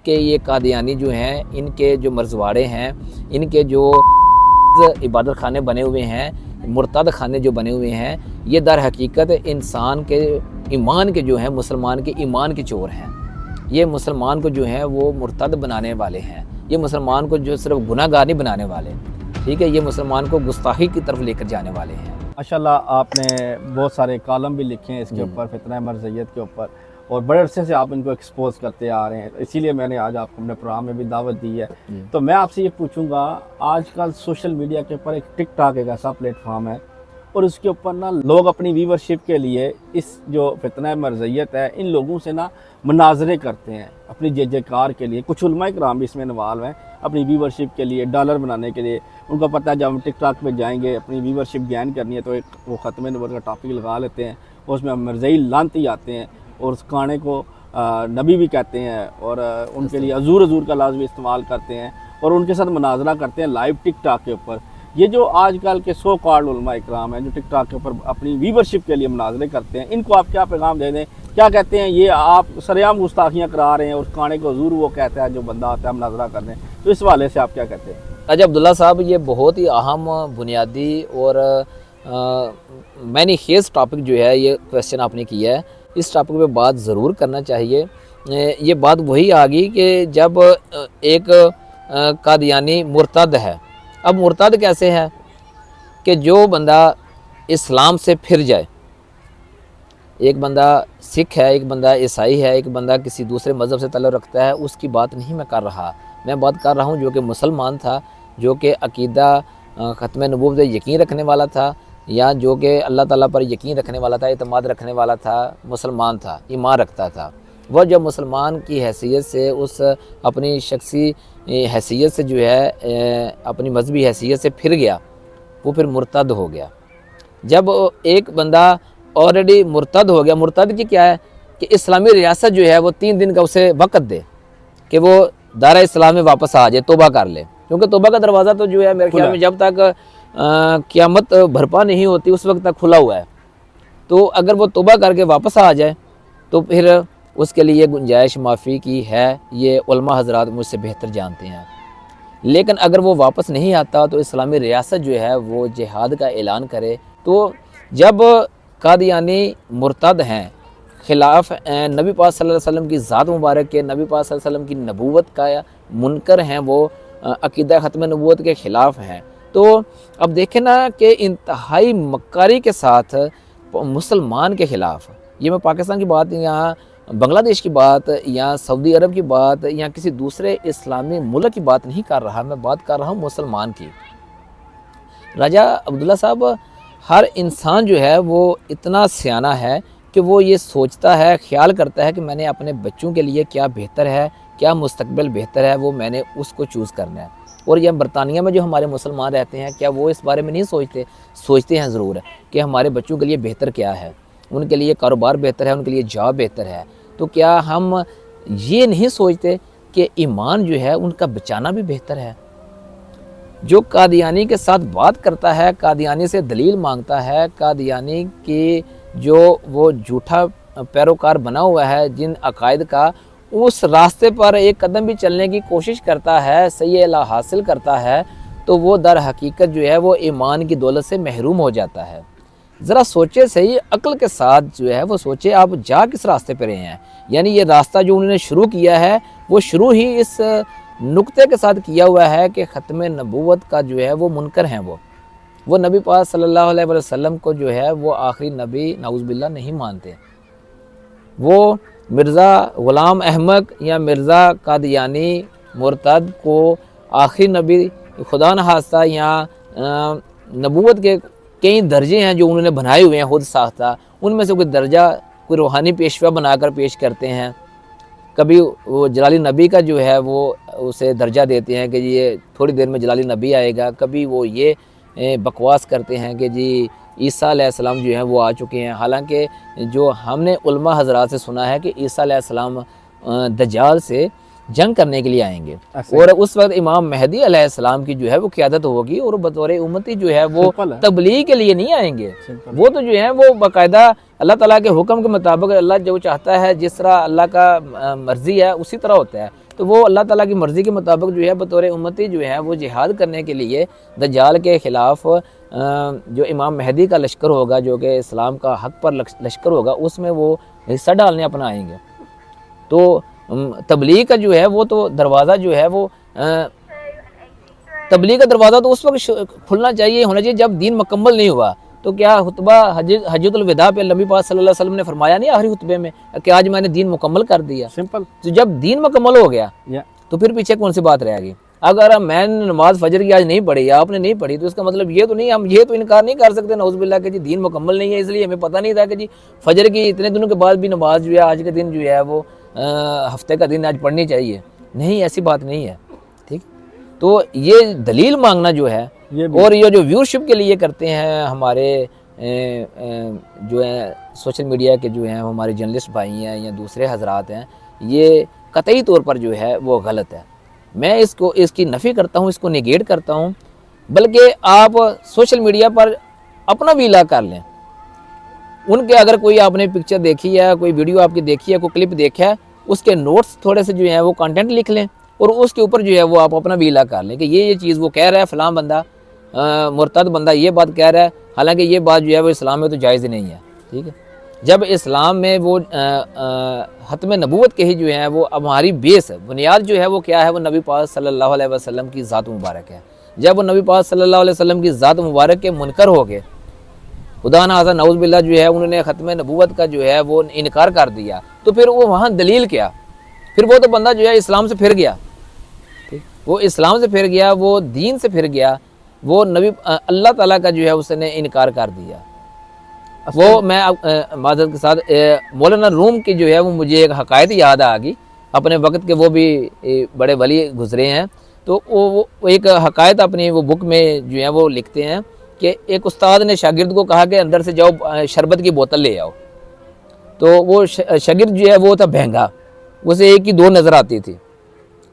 कि ये कादियानी जो हैं, इनके जो मरजवाड़े हैं, इनके जो इबादत खाने बने हुए हैं, मुर्तद खाने जो बने हुए हैं, ये दर हकीकत इंसान के ईमान के जो हैं, मुसलमान के ईमान के चोर हैं। ये मुसलमान को जो है वो मुर्तद बनाने वाले हैं। ये मुसलमान को जो सिर्फ गुनाहगार नहीं बनाने वाले, ठीक है, ये मुसलमान को गुस्ताखी की तरफ लेकर जाने वाले हैं। माशाल्लाह, आपने बहुत सारे कॉलम भी लिखे हैं इसके ऊपर, फितना मरज़ियत के ऊपर, और बड़े अरसे से आप इनको एक्सपोज करते आ रहे हैं, इसीलिए मैंने आज आपको अपने प्रोग्राम में भी दावत दी है। तो मैं आपसे ये पूछूंगा, आजकल सोशल मीडिया के ऊपर एक टिकटॉक एक ऐसा प्लेटफॉर्म है, और उसके ऊपर ना लोग अपनी व्यूवरशिप के लिए इस जो फितना मरज़ियत है, इन लोगों से ना मुनाजरे करते हैं अपनी जयकार के लिए। कुछ उलमा इकराम भी इसमें इन्वॉल्व हैं अपनी व्यूवरशिप के लिए, डॉलर बनाने के लिए। उनको पता है जब हम टिकटॉक पे जाएंगे अपनी व्यूवरशिप गेन करनी है तो एक वो ख़त्म नबूवत का टॉपिक लगा लेते हैं, और उसमें मरज़ई लानती आते हैं और उस गाने को नबी भी कहते हैं, और उनके लिए हजूर का लफ्ज़ भी इस्तेमाल करते हैं, और उनके साथ मुनाजरा करते हैं लाइव टिकटॉक के ऊपर। ये जो आजकल के सो कॉल्ड उलमा इकराम हैं जो टिकटॉक के ऊपर अपनी व्यूवरशिप के लिए मुनाजरे करते हैं, इनको आप क्या पैगाम दे दें? क्या कहते हैं, ये आप सरेआम गुस्ताखियाँ करा रहे हैं, उस खाने को हजूर वो कहता है जो बंदा आता है मुनाजरा करने, तो इस हवाले से आप क्या कहते हैं? राजा अब्दुल्ला साहब, ये बहुत ही अहम, बुनियादी और मैंने खेज़ टॉपिक जो है, ये क्वेश्चन आपने किया है, इस टॉपिक पे बात ज़रूर करना चाहिए। ये बात वही आ गई कि जब एक कादियानी मुर्तद है। अब मुर्तद कैसे है कि जो बंदा इस्लाम से फिर जाए, एक बंदा सिख है, एक बंदा ईसाई है, एक बंदा किसी दूसरे मज़हब से ताल्लुक़ रखता है, उसकी बात नहीं मैं कर रहा। मैं बात कर रहा हूँ जो कि मुसलमान था, जो कि अकीदा ख़त्म नबूवत पे यकीन रखने वाला था, या जो कि अल्लाह ताला पर यकीन रखने वाला था, इत्मीनान रखने वाला था, मुसलमान था, ईमान रखता था। वह जब मुसलमान की हैसियत से, उस अपनी शख्सी हैसियत से जो है, अपनी मजहबी हैसियत से फिर गया, वो फिर मुर्तद हो गया। जब एक बंदा ऑलरेडी मुर्तद हो गया, मुर्तद की क्या है कि इस्लामी रियासत जो है वो 3 दिन का उसे वक़्त दे कि वो दायरा इस्लाम में वापस आ जाए, तौबा कर ले, क्योंकि तौबा का दरवाज़ा तो जो है मेरे ख्याल में जब तक क़यामत बरपा नहीं होती उस वक्त तक खुला हुआ है। तो अगर वो तौबा करके वापस आ जाए तो फिर उसके लिए गुंजाइश माफ़ी की है, ये उलमा हज़रात मुझसे बेहतर जानते हैं। लेकिन अगर वो वापस नहीं आता तो इस्लामी रियासत जो है वो जिहाद का ऐलान करे। तो जब कादियानी मुर्तद हैं, खिलाफ नबी पाक सल्लल्लाहु अलैहि वसल्लम की ज़ात मुबारक के, नबी पाक सल्लल्लाहु अलैहि वसल्लम की नबूवत का मुनकर हैं, वो अकीदा ख़त्म नबूवत के ख़िलाफ़ हैं। तो अब देखें ना कि इंतहाई मक्कारी के साथ मुसलमान के ख़िलाफ़, ये मैं पाकिस्तान की बात, यहाँ बांग्लादेश की बात, या सऊदी अरब की बात, या किसी दूसरे इस्लामी मुल्क की बात नहीं कर रहा, मैं बात कर रहा हूँ मुसलमान की। राजा अब्दुल्ला साहब, हर इंसान जो है वो इतना सियाना है कि वो ये सोचता है, ख्याल करता है कि मैंने अपने बच्चों के लिए क्या बेहतर है, क्या मुस्तकबिल बेहतर है, वो मैंने उसको चूज़ करना है। और यह बरतानिया में जो हमारे मुसलमान रहते हैं, क्या वो इस बारे में नहीं सोचते? सोचते हैं ज़रूर है कि हमारे बच्चों के लिए बेहतर क्या है, उनके लिए कारोबार बेहतर है, उनके लिए जॉब बेहतर है। तो क्या हम ये नहीं सोचते कि ईमान जो है उनका बचाना भी बेहतर है? जो कादियानी के साथ बात करता है, कादियानी से दलील मांगता है, कादियानी की जो वो झूठा पैरोकार बना हुआ है जिन अकायद का, उस रास्ते पर एक कदम भी चलने की कोशिश करता है, सही इल्म हासिल करता है, तो वो दर हकीकत जो है वो ईमान की दौलत से महरूम हो जाता है। ज़रा सोचे सही, अक्ल के साथ जो है वो सोचे, आप जा किस रास्ते पर रहे हैं। यानी ये रास्ता जो उन्होंने शुरू किया है वो शुरू ही इस नुक्ते के साथ किया हुआ है कि ख़त्म नबूवत का जो है वो मुनकर हैं, वो नबी पाक सल्लल्लाहु अलैहि वसल्लम को जो है वो आखिरी नबी नाउज़ुबिल्लाह नहीं मानते। वो मिर्ज़ा ग़ुलाम अहमद या मिर्ज़ा कादियानी मुर्तद को आखिरी नबी खुदा न खास्ता, या नबूवत के कई दर्जे हैं जो उन्होंने बनाए हुए हैं खुद साख्ता, उनमें से कोई दर्जा कोई रूहानी पेशवा बनाकर पेश करते हैं। कभी वो जलाली नबी का जो है वो उसे दर्जा देते हैं कि ये थोड़ी देर में जलाली नबी आएगा। कभी वो ये बकवास करते हैं कि जी ईसा अलैहिस्सलाम जो हैं वो आ चुके हैं। हालांकि जो हमने उलमा हज़रात से सुना है कि ईसा अलैहिस्सलाम दज्जाल से जंग करने के लिए आएंगे, और उस वक्त इमाम मेहदी अलैहिस्सलाम की जो है वो क़यादत होगी, और बतौर उम्मती जो है वो तबलीग के लिए नहीं आएंगे। वो तो जो है वो बाकायदा अल्लाह ताला के हुक्म के मुताबिक, अल्लाह जो चाहता है, जिस तरह अल्लाह का मर्ज़ी है उसी तरह होता है। तो वो अल्लाह ताला की मर्ज़ी के मुताबिक जो है बतौर उम्मती जो है वो जिहाद करने के लिए दज्जाल के ख़िलाफ़ जो इमाम महदी का लश्कर होगा, जो कि इस्लाम का हक़ पर लश्कर होगा, उसमें वो हिस्सा डालने अपना आएंगे। तो तबलीग का जो है वो तो दरवाज़ा जो है वो तबलीग का दरवाज़ा तो उस वक्त खुलना चाहिए, होना चाहिए जब दीन मुकम्मल नहीं हुआ। तो क्या खुतबा हज्जतुल विदा पे नबी पाक सल्लल्लाहु अलैहि वसल्लम ने फरमाया नहीं आखिरी खुतबे में कि आज मैंने दीन मुकम्मल कर दिया। सिंपल। तो जब दीन मुकम्मल हो गया तो फिर पीछे कौन सी बात रहेगी। अगर मैंने नमाज फजर की आज नहीं पढ़ी या आपने नहीं पढ़ी तो इसका मतलब ये तो नहीं, हम ये तो इनकार नहीं कर सकते नौज़ुबिल्लाह कि जी दीन मुकम्मल नहीं है इसलिए हमें पता नहीं था कि जी फजर की इतने दिनों के बाद भी नमाज जो है आज के दिन जो है वो हफ्ते का दिन आज पढ़नी चाहिए। नहीं, ऐसी बात नहीं है। ठीक, तो ये दलील मांगना जो है और ये जो व्यूअरशिप के लिए करते हैं हमारे जो है सोशल मीडिया के जो हैं हमारे जर्नलिस्ट भाई हैं या दूसरे हजरात हैं, ये कतई तौर पर जो है वो गलत है। मैं इसकी नफ़ी करता हूँ, इसको निगेट करता हूँ। बल्कि आप सोशल मीडिया पर अपना भी इलाका कर लें। उनके अगर कोई आपने पिक्चर देखी है, कोई वीडियो आपकी देखी है, कोई क्लिप देखा है, उसके नोट्स थोड़े से जो है वो कंटेंट लिख लें और उसके ऊपर जो है वो आप अपना भी इलाका कर लें कि ये चीज़ वो कह रहा है, फ़लाँ बंदा मुर्तद बंदा ये बात कह रहा है, हालांकि ये बात जो है वो इस्लाम में तो जायज़ नहीं है। ठीक है, जब इस्लाम में वो ख़त्म नबूवत के ही जो है वो अब हमारी बेस बुनियाद जो है वो क्या है, वो नबी पाक सल्लल्लाहु अलैहि वसल्लम की ज़ात मुबारक है। जब वो नबी पाक सल्लल्लाहु अलैहि वसल्लम की ज़ात मुबारक के मुनकर हो गए, खुदा ना खास्ता नऊज़ बिल्लाह जो है उन्होंने ख़त्म नबूवत का जो है वो इनकार कर दिया, तो फिर वो वहाँ दलील क्या, फिर वो तो बंदा जो है इस्लाम से फिर गया। ठीक, वो इस्लाम से फिर गया, वो दीन से फिर गया, वो नबी अल्लाह ताला का जो है उसने इनकार कर दिया। वो मैं माज़रत के साथ मौलाना रूम की जो है वो मुझे एक हकायत याद आ गई, अपने वक्त के वो भी बड़े वली गुजरे हैं। तो वो एक हकायत अपनी वो बुक में जो है वो लिखते हैं कि एक उस्ताद ने शागिर्द को कहा कि अंदर से जाओ शरबत की बोतल ले आओ। तो वो शागिर्द जो है वो था बहंगा, उसे एक ही दो नज़र आती थी।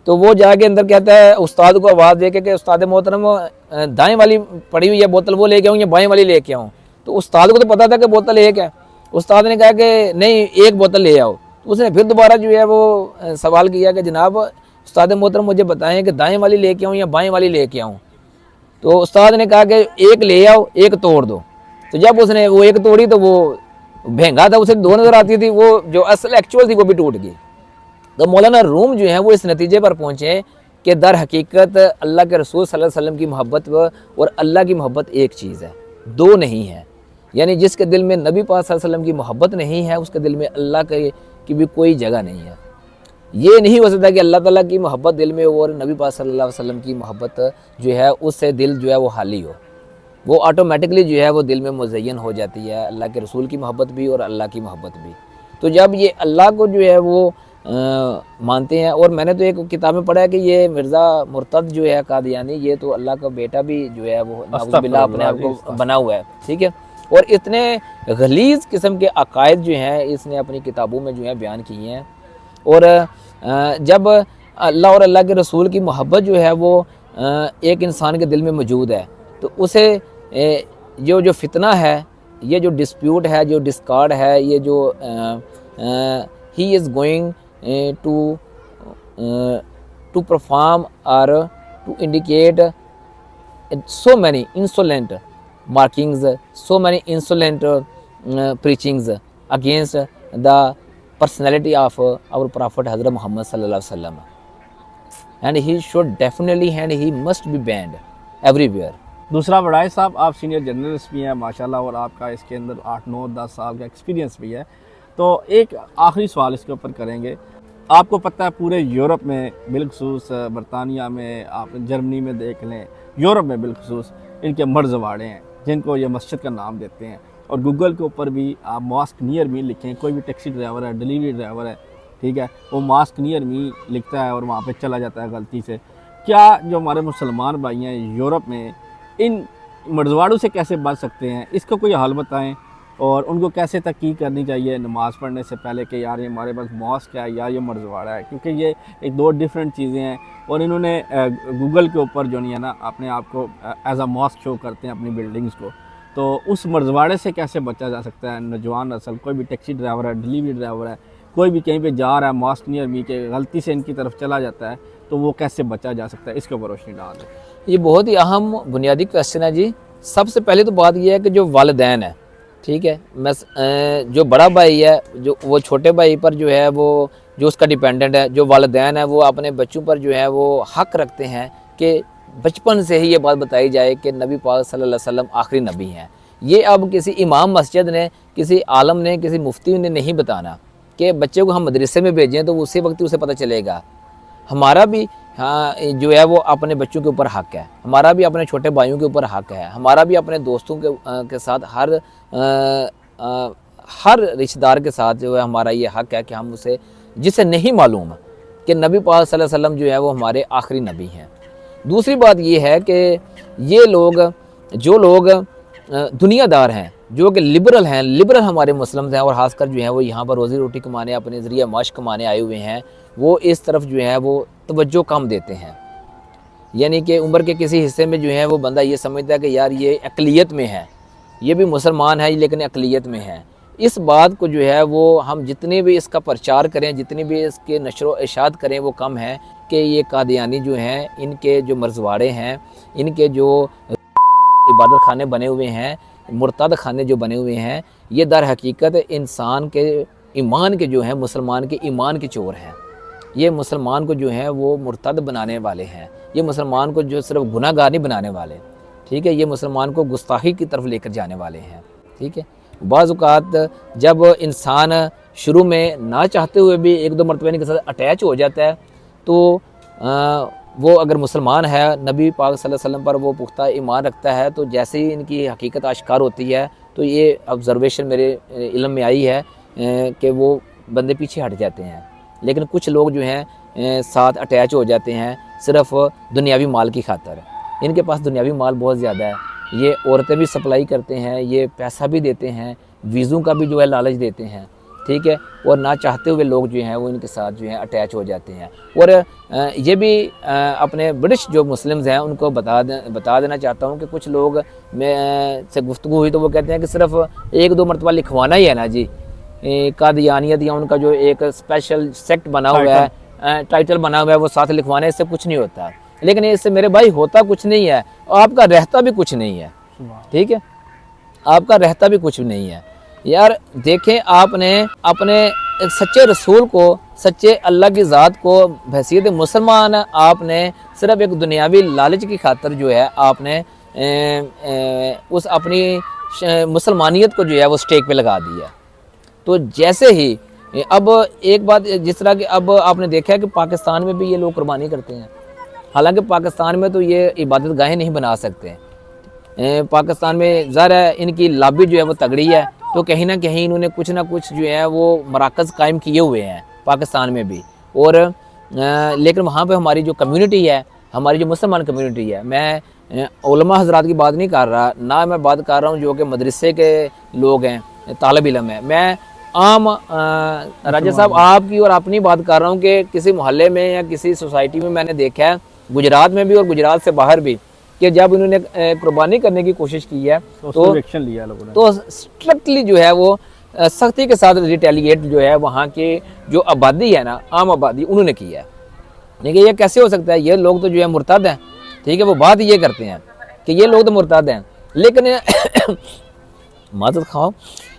तो वो जाके अंदर कहता है उस्ताद को आवाज़ दे के कि उस्ताद मोहतरम दाएं वाली पड़ी हुई है बोतल वो लेके आऊँ या बाएं वाली लेके आऊँ। तो उस्ताद को तो पता था कि बोतल एक है। उस्ताद ने कहा कि नहीं एक बोतल ले आओ। तो उसने फिर दोबारा जो है वो सवाल किया कि जनाब उस्ताद मोहतरम मुझे बताएं कि दाएं वाली लेके आऊँ या बाएं वाली लेके आऊँ। तो उस्ताद ने कहा कि एक ले आओ एक तोड़ दो। तो जब उसने वो एक तोड़ी तो वो महंगा था, उसे दो नज़र आती थी, वो जो असल एक्चुअल थी वो भी टूट गई। तो मौलाना रूम जो है वो इस नतीजे पर पहुँचे कि दर हकीकत अल्लाह के रसूल सल्लल्लाहु अलैहि वसल्लम की मोहब्बत और अल्लाह की मोहब्बत एक चीज़ है, दो नहीं है। यानी जिसके दिल में नबी पाक सल्लल्लाहु अलैहि वसल्लम की मोहब्बत नहीं है उसके दिल में अल्लाह की भी कोई जगह नहीं है। ये नहीं हो सकता कि अल्लाह ताला की मोहब्बत दिल में हो और नबी पाक सल्लल्लाहु अलैहि वसल्लम की मोहब्बत जो है उससे दिल जो है वो खाली हो। वो ऑटोमेटिकली जो है वो दिल में मुज़य्यन हो जाती है, अल्लाह के रसूल की मोहब्बत भी और अल्लाह की मोहब्बत भी। तो जब ये अल्लाह को जो है वो मानते हैं, और मैंने तो एक किताब में पढ़ा है कि ये मिर्ज़ा मुर्तद जो है कादियानी, ये तो अल्लाह का बेटा भी जो है वो नाउज़ुबिल्लाह अपने आप को बना हुआ है। ठीक है, और इतने गलीज़ किस्म के अकायद जो हैं इसने अपनी किताबों में जो है बयान किए हैं। और जब अल्लाह और अल्लाह के रसूल की मोहब्बत जो है वो एक इंसान के दिल में मौजूद है तो उसे जो फितना है, ये जो डिस्प्यूट है, जो डिस्कार्ड है, ये जो he is going to perform और to indicate so many insolent markings, so many insolent preachings against the personality of our Prophet Hazrat Muhammad sallallahu alaihi wasallam, and he should definitely and he must be banned everywhere. दूसरा बड़ाई साहब, आप senior journalist भी हैं माशाल्लाह और आपका इसके अंदर 8-9-10 साल का एक्सपीरियंस भी है। तो एक आखिरी सवाल इसके ऊपर करेंगे। आपको पता है पूरे यूरोप में बिलखसूस बरतानिया में, आप जर्मनी में देख लें, यूरोप में बिलखसूस इनके मर्ज़वाड़े हैं जिनको ये मस्जिद का नाम देते हैं। और गूगल के ऊपर भी आप मॉस्क नियर मी लिखें, कोई भी टैक्सी ड्राइवर है, डिलीवरी ड्राइवर है, ठीक है, वो मॉस्क नियर मी लिखता है और वहाँ पे चला जाता है गलती से। क्या जो हमारे मुसलमान भाई हैं यूरोप में इन मर्ज़वाड़ों से कैसे बच सकते हैं, इसका कोई हल बताएं, और उनको कैसे तहक़ीक़ करनी चाहिए नमाज़ पढ़ने से पहले कि यार ये हमारे पास मॉस्क है या ये मर्ज़वाड़ा है, क्योंकि ये एक दो डिफरेंट चीज़ें हैं। और इन्होंने गूगल के ऊपर जो नहीं है ना अपने आप को एज अ मॉस्क शो करते हैं अपनी बिल्डिंग्स को। तो उस मर्ज़वाड़े से कैसे बचा जा सकता है? नौजवान नस्ल, कोई भी टैक्सी ड्राइवर है, डिलीवरी ड्राइवर है, कोई भी कहीं पे जा रहा है मास्क नियर मी के गलती से इनकी तरफ चला जाता है तो वो कैसे बचा जा सकता है, इसके ऊपर रोशनी डाल दें। ये बहुत ही अहम बुनियादी क्वेश्चन है जी। सबसे पहले तो बात यह है कि जो वालिदैन है, ठीक है, मैं जो बड़ा भाई है, जो वो छोटे भाई पर जो है वो जो उसका डिपेंडेंट है, जो वालिदैन है वो अपने बच्चों पर जो है वो हक रखते हैं कि बचपन से ही ये बात बताई जाए कि नबी पाक सल्लल्लाहु अलैहि वसल्लम आखिरी नबी हैं। ये अब किसी इमाम मस्जिद ने, किसी आलम ने, किसी मुफ्ती ने नहीं बताना कि बच्चे को हम मदरसे में भेजें तो उसी वक्त ही उसे पता चलेगा। हमारा भी हाँ जो है वो अपने बच्चों के ऊपर हक है, हमारा भी अपने छोटे भाइयों के ऊपर हक है, हमारा भी अपने दोस्तों के साथ हर रिश्तेदार के साथ जो है हमारा ये हक है कि हम उसे, जिसे नहीं मालूम कि नबी पाक सल्लल्लाहु अलैहि वसल्लम जो है वो हमारे आखिरी नबी हैं। दूसरी बात ये है कि ये लोग, जो लोग दुनियादार हैं, जो कि लिबरल हैं, लिबरल हमारे मुस्लिम हैं और ख़ासकर जो है वो यहाँ पर रोज़ी रोटी कमाने, अपने ज़रिए माश कमाने आए हुए हैं, वो इस तरफ जो है वो तवज्जो कम देते हैं। यानी कि उम्र के किसी हिस्से में जो है वो बंदा ये समझता है कि यार ये अक़लियत में है, ये भी मुसलमान है लेकिन अक़लियत में है। इस बात को जो है वो हम जितने भी इसका प्रचार करें, जितनी भी इसके नशर व इशात करें वो कम है कि ये कादियानी जो हैं, इनके जो मरजवाड़े हैं, इनके जो इबादत खाने बने हुए हैं, मुर्तद खाने जो बने हुए हैं, ये दर हकीकत इंसान के ईमान के जो हैं, मुसलमान के ईमान के चोर हैं। ये मुसलमान को जो है वो मुर्तद बनाने वाले हैं, ये मुसलमान को जो सिर्फ गुनाहगार नहीं बनाने वाले, ठीक है, ये मुसलमान को गुस्ताखी की तरफ लेकर जाने वाले हैं, ठीक है। बाज़ औक़ात जब इंसान शुरू में ना चाहते हुए भी एक दो मरतबा इनके साथ अटैच हो जाता है तो वो अगर मुसलमान है, नबी पाक सल्लल्लाहु अलैहि वसल्लम पर वो पुख्ता ईमान रखता है, तो जैसे ही इनकी हकीकत आश्कार होती है तो ये ऑब्ज़र्वेशन मेरे इल्म में आई है कि वो बंदे पीछे हट जाते हैं। लेकिन कुछ लोग जो हैं साथ अटैच हो जाते हैं सिर्फ दुनियावी माल की खातर। इनके पास दुनियावी माल बहुत ज़्यादा है, ये औरतें भी सप्लाई करते हैं, ये पैसा भी देते हैं, वीज़ों का भी जो है लालच देते हैं, ठीक है, और ना चाहते हुए लोग जो हैं वो इनके साथ जो है अटैच हो जाते हैं। और ये भी अपने ब्रिटिश जो मुस्लिम्स हैं उनको बता देना चाहता हूँ कि कुछ लोग में से गुफ्तगू हुई तो वो कहते हैं कि सिर्फ एक दो मरतबा लिखवाना ही है ना जी, कादियानियत या उनका जो एक स्पेशल सेक्ट बना हुआ है, टाइटल बना हुआ है, वो साथ लिखवाने इससे कुछ नहीं होता। लेकिन इससे मेरे भाई होता कुछ नहीं है, आपका रहता भी कुछ नहीं है, ठीक है, आपका रहता भी कुछ नहीं है। यार देखें, आपने अपने एक सच्चे रसूल को, सच्चे अल्लाह की ज़ात को हैसियत मुसलमान आपने सिर्फ एक दुनियावी लालच की खातर जो है आपने उस अपनी मुसलमानियत को जो है वो स्टेक पे लगा दिया। तो जैसे ही अब एक बात, जिस तरह कि अब आपने देखा है कि पाकिस्तान में भी ये लोग कुर्बानी करते हैं, हालांकि पाकिस्तान में तो ये इबादत गाहें नहीं बना सकते। पाकिस्तान में ज़रा इनकी लॉबी जो है वो तगड़ी है, तो कहीं ना कहीं इन्होंने कुछ ना कुछ जो है वो मराकज़ कायम किए हुए हैं पाकिस्तान में भी। और लेकिन वहाँ पे हमारी जो कम्युनिटी है, हमारी जो मुसलमान कम्युनिटी है, मैं उलमा हज़रात की बात नहीं कर रहा, ना मैं बात कर रहा हूँ जो कि मदरसे के लोग हैं, तालिब इल्म है, मैं आम राजा साहब आपकी और अपनी बात कर रहा हूँ कि किसी मोहल्ले में या किसी सोसाइटी में मैंने देखा है, गुजरात में भी और गुजरात से बाहर भी, कि जब इन्होंने कुर्बानी करने की कोशिश की है तो एक्शन लिया लोगों ने, तो स्ट्रिक्टली जो है वो सख्ती के साथ रिटेलिएट जो है वहाँ की जो आबादी है ना, आम आबादी, उन्होंने किया है। देखिए ये कैसे हो सकता है, ये लोग तो जो है मुर्तद हैं, ठीक है, वो बात ये करते हैं कि ये लोग तो मुर्तद हैं, लेकिन माजत खाओ,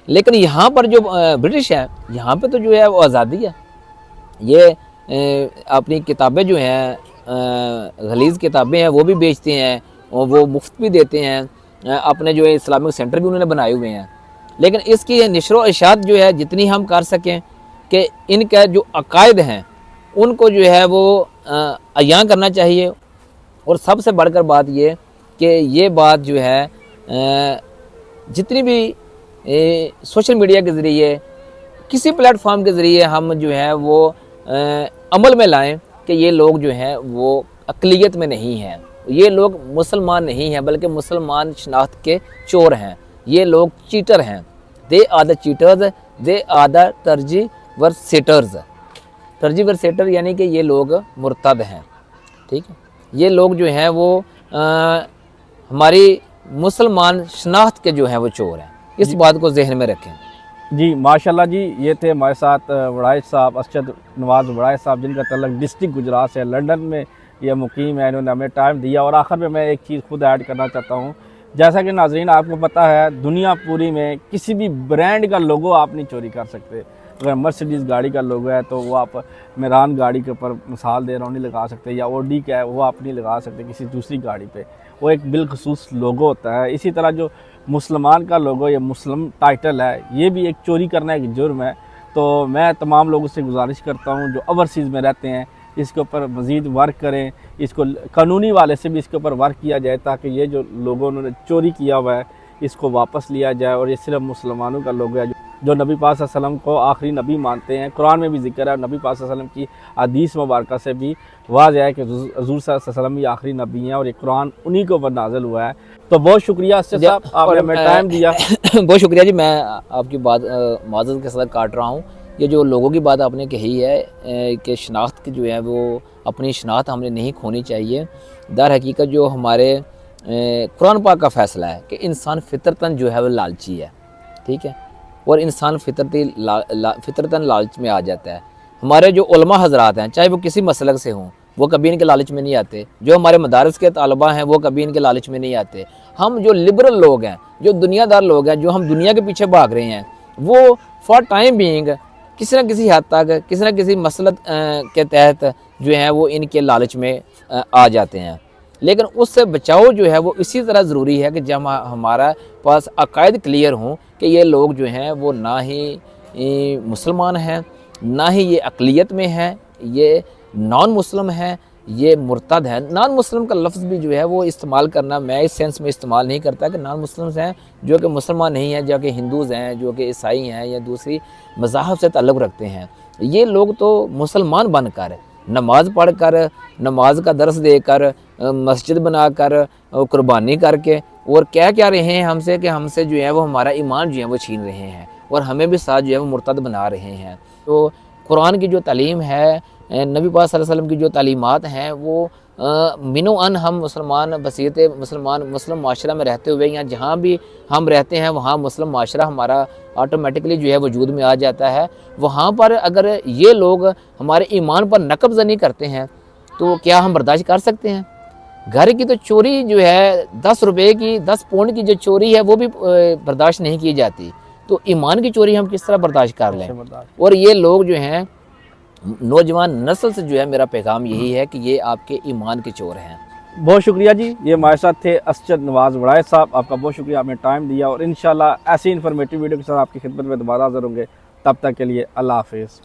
लेकिन यहाँ पर जो ब्रिटिश है, यहाँ पे तो जो है वो आज़ादी है। ये अपनी किताबें जो हैं, गलीज़ किताबें हैं, वो भी बेचते हैं और वो मुफ्त भी देते हैं। अपने जो है इस्लामिक सेंटर भी उन्होंने बनाए हुए हैं। लेकिन इसकी नशर व इशात जो है जितनी हम कर सकें कि इनका जो अकायद हैं उनको जो है वो अयां करना चाहिए। और सबसे बढ़कर बात ये कि ये बात जो है जितनी भी सोशल मीडिया के ज़रिए, किसी प्लेटफॉर्म के ज़रिए हम जो है वो अमल में लाएं कि ये लोग जो हैं वो अक़लियत में नहीं हैं, ये लोग मुसलमान नहीं हैं बल्कि मुसलमान शनाख्त के चोर हैं, ये लोग चीटर हैं। They are the cheaters, they are the tergiversators. Tergiversator यानी कि ये लोग मुर्तद हैं, ठीक है, ये लोग जो हैं वो हमारी मुसलमान शनाख्त के जो हैं वो चोर हैं। इस बात को जहन में रखें। जी माशाल्लाह जी, ये थे हमारे साथ वड़ाइच साहब, अरशद नवाज़ वड़ाइच साहब, जिनका तल्लुक डिस्ट्रिक्ट गुजरात से, लंदन में ये मुकीम है। इन्होंने हमें टाइम दिया। और आखिर में मैं एक चीज़ खुद ऐड करना चाहता हूँ, जैसा कि नाज़रीन आपको पता है, दुनिया पूरी में किसी भी ब्रांड का लोगो आप नहीं चोरी कर सकते। अगर मर्सिडीज़ गाड़ी का लोगो है तो वो आप मेरान गाड़ी के ऊपर, मिसाल दे रहा हूँ, नहीं लगा सकते, या ओडी का है वो आप नहीं लगा सकते किसी दूसरी गाड़ी पे। वो एक बिलखसूस लोगो होता है। इसी तरह जो मुसलमान का लोगो या मुस्लिम टाइटल है, ये भी एक चोरी करना एक जुर्म है। तो मैं तमाम लोगों से गुजारिश करता हूँ जो ओवरसीज़ में रहते हैं, इसके ऊपर मज़ीद वर्क करें, इसको कानूनी वाले से भी इसके ऊपर वर्क किया जाए, ताकि ये जो लोगों ने चोरी किया हुआ है इसको वापस लिया जाए। और ये सिर्फ मुसलमानों का लोगो है जो नबी पाक सल्लल्लाहु अलैहि वसल्लम को आखिरी नबी मानते हैं। कुरान में भी जिक्र है, नबी पाक सल्लल्लाहु अलैहि वसल्लम की हदीस मुबारक से भी वाज़ेह है कि हुज़ूर सल्लल्लाहु अलैहि वसल्लम ही आखिरी नबी हैं और ये कुरान उन्हीं के ऊपर नाज़िल हुआ है। तो बहुत शुक्रिया असद साहब, आपने हमें टाइम दिया। बहुत शुक्रिया जी। मैं आपकी बात माज़रत के साथ काट रहा हूँ। ये जो लोगों की बात आपने कही है कि शनाख्त की जो है वो अपनी शनाख्त हमने नहीं खोनी चाहिए। दर हकीकत जो हमारे कुरान पाक का फ़ैसला है कि इंसान फितरतन जो है वो लालची है, ठीक है, और इंसान फितरतन लालच में आ जाता है। हमारे जो उलमा हजरात हैं, चाहे वो किसी मसलक से हों, वो कभी इनके लालच में नहीं आते। जो हमारे मदारस के तालबा हैं वो कभी इनके लालच में नहीं आते। हम जो लिबरल लोग हैं, जो दुनियादार लोग हैं, जो हम दुनिया के पीछे भाग रहे हैं, वो फॉर टाइम बीइंग किसी न किसी हद तक, किसी न किसी मसलक के तहत जो है वो इनके लालच में आ जाते हैं। लेकिन उससे बचाव जो है वो इसी तरह ज़रूरी है कि जब हमारा पास अकायद क्लियर हों कि ये लोग जो हैं वो ना ही मुसलमान हैं, ना ही ये अक़लियत में हैं, ये नॉन मुस्लिम हैं, ये मुर्तद है। नॉन मुस्लिम का लफ्ज़ भी जो है वो इस्तेमाल करना मैं इस सेंस में इस्तेमाल नहीं करता कि नॉन मुस्लिम्स हैं जो कि मुसलमान नहीं हैं, जो कि हिंदूज़ हैं, जो कि ईसाई हैं या दूसरी मज़ाहब से ताल्लुक़ रखते हैं। ये लोग तो मुसलमान बनकर, नमाज़ पढ़ कर, नमाज का दर्स देकर, मस्जिद बनाकर, कुर्बानी करके और क्या क्या रहे हैं हमसे कि हमसे जो है वो हमारा ईमान जो है वो छीन रहे हैं और हमें भी साथ जो है वो मुर्तद बना रहे हैं। तो कुरान की जो तालीम है, नबी पाक सल्लल्लाहु अलैहि वसल्लम की जो तालीमात हैं, वो मिनो अन हम मुसलमान बसीत मुस्लिम माशरा में रहते हुए या जहाँ भी हम रहते हैं वहाँ मुस्लिम माशरा हमारा ऑटोमेटिकली जो है वजूद में आ जाता है। वहाँ पर अगर ये लोग हमारे ईमान पर नकबज़नी करते हैं तो क्या हम बर्दाश्त कर सकते हैं? घर की तो चोरी जो है 10 रुपये की, 10 पाउंड की जो चोरी है वो भी बर्दाश्त नहीं की जाती, तो ईमान की चोरी हम किस तरह बर्दाश्त कर लें? और ये लोग जो हैं, नौजवान नस्ल से जो है मेरा पैगाम यही है कि ये आपके ईमान के चोर हैं। बहुत शुक्रिया जी। ये हमारे साथ थे अरशद नवाज़ वड़ाइच साहब, आपका बहुत शुक्रिया, आपने टाइम दिया। और इंशाल्लाह ऐसी इन्फॉर्मेटिव वीडियो के साथ आपकी खिदमत में दोबारा हाज़िर होंगे। तब तक के लिए अल्लाह हाफिज़।